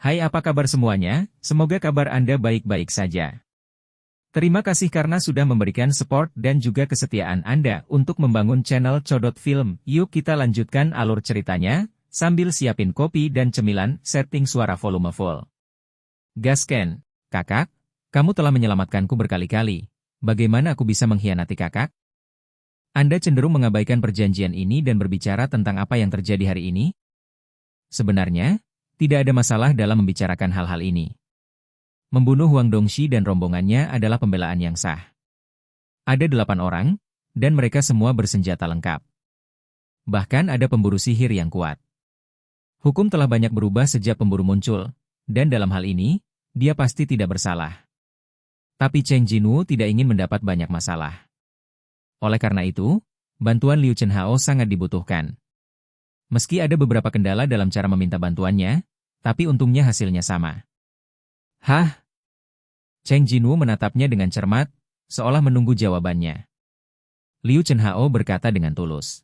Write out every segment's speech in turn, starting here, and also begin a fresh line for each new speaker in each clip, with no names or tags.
Hai, apa kabar semuanya? Semoga kabar Anda baik-baik saja. Terima kasih karena sudah memberikan support dan juga kesetiaan Anda untuk membangun channel Codot Film. Yuk kita lanjutkan alur ceritanya, sambil siapin kopi dan cemilan, setting suara volume full. Gasken, kakak, kamu telah menyelamatkanku berkali-kali. Bagaimana aku bisa mengkhianati kakak? Anda cenderung mengabaikan perjanjian ini dan berbicara tentang apa yang terjadi hari ini? Sebenarnya, tidak ada masalah dalam membicarakan hal-hal ini. Membunuh Huang Dongxi dan rombongannya adalah pembelaan yang sah. Ada 8 orang, dan mereka semua bersenjata lengkap. Bahkan ada pemburu sihir yang kuat. Hukum telah banyak berubah sejak pemburu muncul, dan dalam hal ini, dia pasti tidak bersalah. Tapi Cheng Jinwu tidak ingin mendapat banyak masalah. Oleh karena itu, bantuan Liu Chenhao sangat dibutuhkan. Meski ada beberapa kendala dalam cara meminta bantuannya, tapi untungnya hasilnya sama. Hah? Cheng Jinwu menatapnya dengan cermat, seolah menunggu jawabannya. Liu Chenhao berkata dengan tulus.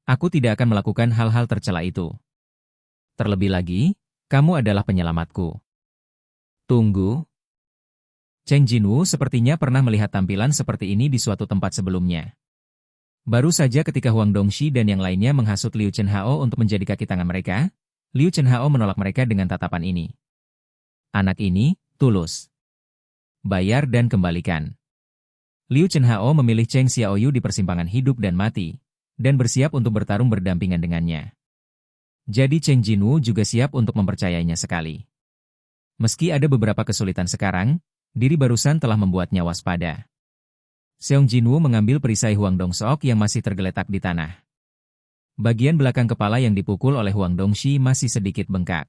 Aku tidak akan melakukan hal-hal tercela itu. Terlebih lagi, kamu adalah penyelamatku. Tunggu. Cheng Jinwu sepertinya pernah melihat tampilan seperti ini di suatu tempat sebelumnya. Baru saja ketika Huang Dongxi dan yang lainnya menghasut Liu Chenhao untuk menjadi kaki tangan mereka, Liu Chenhao menolak mereka dengan tatapan ini. Anak ini, tulus. Bayar dan kembalikan. Liu Chenhao memilih Cheng Xiaoyu di persimpangan hidup dan mati, dan bersiap untuk bertarung berdampingan dengannya. Jadi Cheng Jinwu juga siap untuk mempercayainya sekali. Meski ada beberapa kesulitan sekarang, diri barusan telah membuatnya waspada. Seong Jinwu mengambil perisai Huang Dongseok yang masih tergeletak di tanah. Bagian belakang kepala yang dipukul oleh Huang Dongxi masih sedikit bengkak.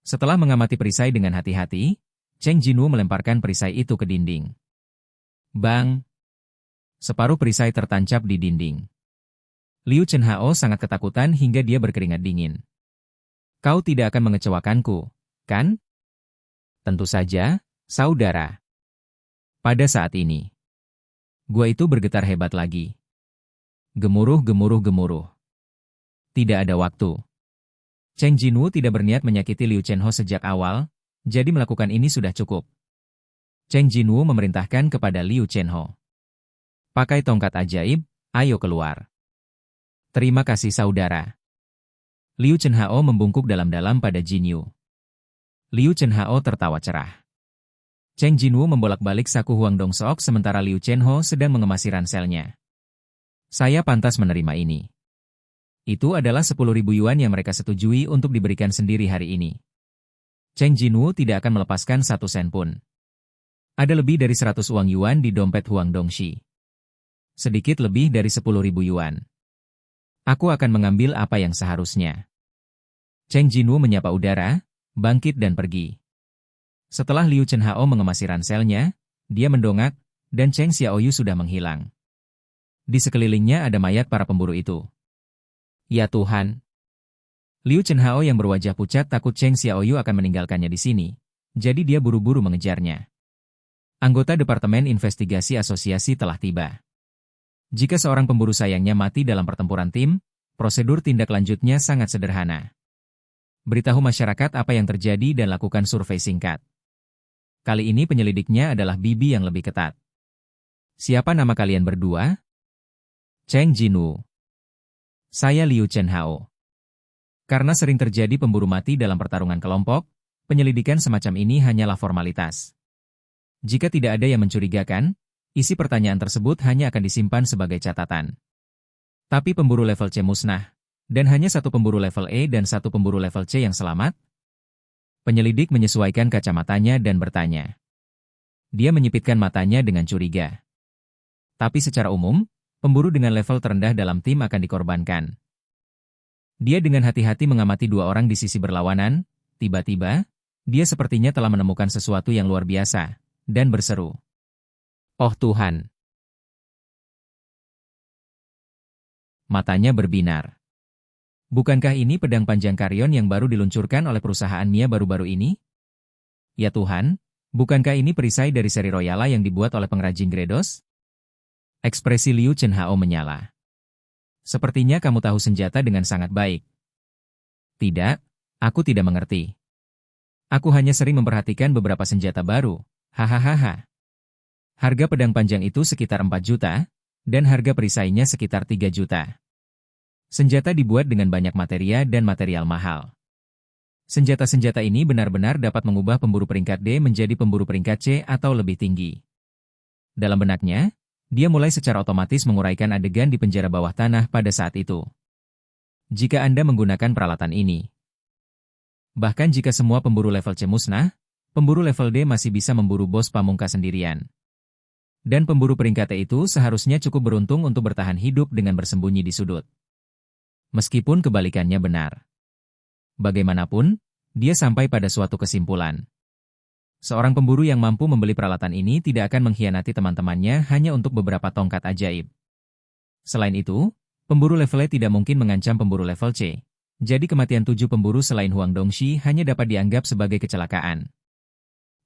Setelah mengamati perisai dengan hati-hati, Cheng Jinwu melemparkan perisai itu ke dinding. Bang! Separuh perisai tertancap di dinding. Liu Chenhao sangat ketakutan hingga dia berkeringat dingin. Kau tidak akan mengecewakanku, kan? Tentu saja, saudara. Pada saat ini, gua itu bergetar hebat lagi. Gemuruh, gemuruh, gemuruh. Tidak ada waktu. Cheng Jinwu tidak berniat menyakiti Liu Chenhao sejak awal, jadi melakukan ini sudah cukup. Cheng Jinwu memerintahkan kepada Liu Chenhao. Pakai tongkat ajaib, ayo keluar. Terima kasih saudara. Liu Chenhao membungkuk dalam-dalam pada Jinyu. Liu Chenhao tertawa cerah. Cheng Jinwu membolak-balik saku Huang Dongseok sementara Liu Chenhao sedang mengemasi ranselnya. Saya pantas menerima ini. Itu adalah 10.000 yuan yang mereka setujui untuk diberikan sendiri hari ini. Cheng Jinwu tidak akan melepaskan 1 sen pun. Ada lebih dari 100 uang yuan di dompet Huang Dongxi. Sedikit lebih dari 10.000 yuan. Aku akan mengambil apa yang seharusnya. Cheng Jinwu menyapa udara, bangkit dan pergi. Setelah Liu Chenhao mengemasi ranselnya, dia mendongak, dan Cheng Xiaoyu sudah menghilang. Di sekelilingnya ada mayat para pemburu itu. Ya Tuhan! Liu Chenhao yang berwajah pucat takut Cheng Xiaoyu akan meninggalkannya di sini, jadi dia buru-buru mengejarnya. Anggota Departemen Investigasi Asosiasi telah tiba. Jika seorang pemburu sayangnya mati dalam pertempuran tim, prosedur tindak lanjutnya sangat sederhana. Beritahu masyarakat apa yang terjadi dan lakukan survei singkat. Kali ini penyelidiknya adalah bibi yang lebih ketat. Siapa nama kalian berdua? Cheng Jinwu. Saya Liu Chenhao. Karena sering terjadi pemburu mati dalam pertarungan kelompok, penyelidikan semacam ini hanyalah formalitas. Jika tidak ada yang mencurigakan, isi pertanyaan tersebut hanya akan disimpan sebagai catatan. Tapi pemburu level C musnah, dan hanya 1 pemburu level E dan 1 pemburu level C yang selamat? Penyelidik menyesuaikan kacamatanya dan bertanya. Dia menyipitkan matanya dengan curiga. Tapi secara umum, pemburu dengan level terendah dalam tim akan dikorbankan. Dia dengan hati-hati mengamati 2 orang di sisi berlawanan, tiba-tiba, dia sepertinya telah menemukan sesuatu yang luar biasa, dan berseru. Oh Tuhan! Matanya berbinar. Bukankah ini pedang panjang Karyon yang baru diluncurkan oleh perusahaan Mia baru-baru ini? Ya Tuhan, bukankah ini perisai dari seri Royala yang dibuat oleh pengrajin Gredos? Ekspresi Liu Chenhao menyala. Sepertinya kamu tahu senjata dengan sangat baik. Tidak, aku tidak mengerti. Aku hanya sering memperhatikan beberapa senjata baru. Hahaha. Harga pedang panjang itu sekitar 4 juta, dan harga perisainya sekitar 3 juta. Senjata dibuat dengan banyak materia dan material mahal. Senjata-senjata ini benar-benar dapat mengubah pemburu peringkat D menjadi pemburu peringkat C atau lebih tinggi. Dalam benaknya, dia mulai secara otomatis menguraikan adegan di penjara bawah tanah pada saat itu. Jika Anda menggunakan peralatan ini. Bahkan jika semua pemburu level C musnah, pemburu level D masih bisa memburu bos pamungkas sendirian. Dan pemburu peringkat E itu seharusnya cukup beruntung untuk bertahan hidup dengan bersembunyi di sudut. Meskipun kebalikannya benar. Bagaimanapun, dia sampai pada suatu kesimpulan. Seorang pemburu yang mampu membeli peralatan ini tidak akan mengkhianati teman-temannya hanya untuk beberapa tongkat ajaib. Selain itu, pemburu level E tidak mungkin mengancam pemburu level C. Jadi kematian 7 pemburu selain Huang Dongxi hanya dapat dianggap sebagai kecelakaan.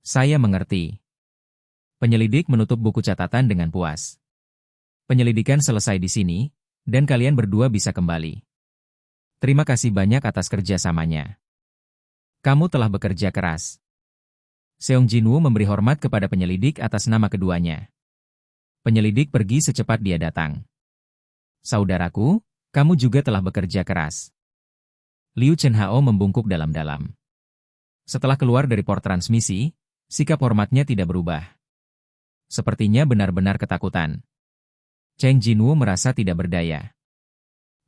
Saya mengerti. Penyelidik menutup buku catatan dengan puas. Penyelidikan selesai di sini, dan kalian berdua bisa kembali. Terima kasih banyak atas kerjasamanya. Kamu telah bekerja keras. Seong Jinwoo memberi hormat kepada penyelidik atas nama keduanya. Penyelidik pergi secepat dia datang. Saudaraku, kamu juga telah bekerja keras. Liu Chenhao membungkuk dalam-dalam. Setelah keluar dari port transmisi, sikap hormatnya tidak berubah. Sepertinya benar-benar ketakutan. Cheng Jinwoo merasa tidak berdaya.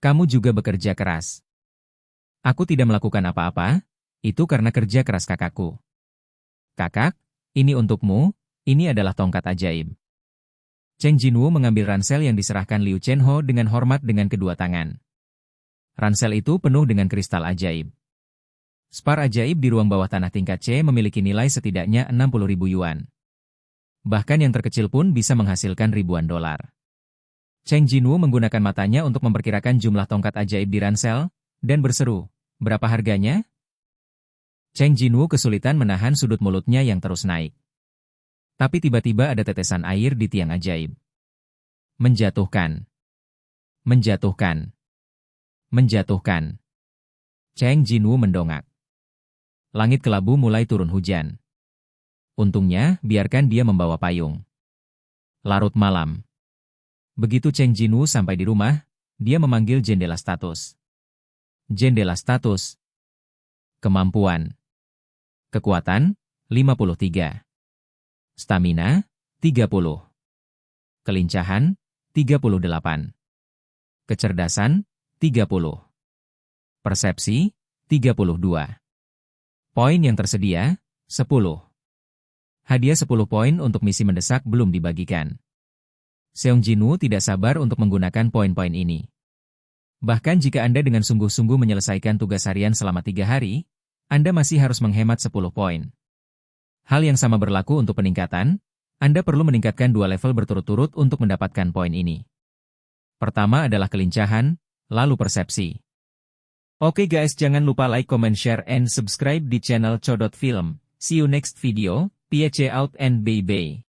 Kamu juga bekerja keras. Aku tidak melakukan apa-apa, itu karena kerja keras kakakku. Kakak, ini untukmu, ini adalah tongkat ajaib. Cheng Jinwoo mengambil ransel yang diserahkan Liu Chenho dengan hormat dengan kedua tangan. Ransel itu penuh dengan kristal ajaib. Spar ajaib di ruang bawah tanah tingkat C memiliki nilai setidaknya 60.000 yuan. Bahkan yang terkecil pun bisa menghasilkan ribuan dolar. Cheng Jinwoo menggunakan matanya untuk memperkirakan jumlah tongkat ajaib di ransel, dan berseru, berapa harganya? Cheng Jinwoo kesulitan menahan sudut mulutnya yang terus naik. Tapi tiba-tiba ada tetesan air di tiang ajaib. Menjatuhkan. Menjatuhkan. Menjatuhkan. Cheng Jinwoo mendongak. Langit kelabu mulai turun hujan. Untungnya, biarkan dia membawa payung. Larut malam. Begitu Cheng Jinwoo sampai di rumah, dia memanggil jendela status. Jendela status. Kemampuan. Kekuatan, 53. Stamina, 30. Kelincahan, 38. Kecerdasan, 30. Persepsi, 32. Poin yang tersedia, 10. Hadiah 10 poin untuk misi mendesak belum dibagikan. Seong Jinwoo tidak sabar untuk menggunakan poin-poin ini. Bahkan jika Anda dengan sungguh-sungguh menyelesaikan tugas harian selama 3 hari, Anda masih harus menghemat 10 poin. Hal yang sama berlaku untuk peningkatan, Anda perlu meningkatkan 2 level berturut-turut untuk mendapatkan poin ini. Pertama adalah kelincahan, lalu persepsi. Oke guys, jangan lupa like, comment, share, and subscribe di channel Chodot Film. See you next video, peace out and bye-bye.